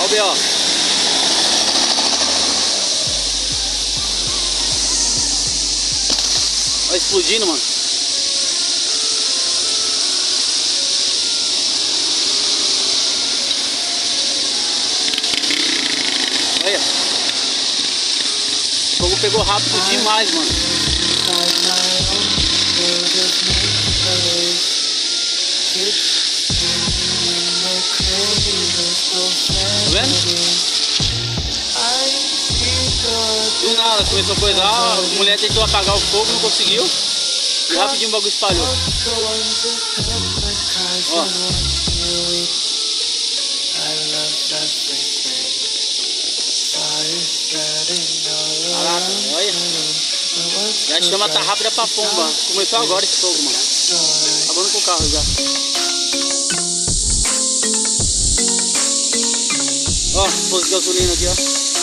o B.O. Olha explodindo, mano. Olha. O fogo pegou rápido demais, mano. Tá vendo? Do nada começou a coisar, a mulher tentou apagar o fogo, não conseguiu. E rapidinho o bagulho espalhou. Ó. Caraca, olha. Já chama tá rápida pra pomba. Começou agora esse fogo, mano. Acabando com o carro já. Ó, posto de gasolina aqui, ó.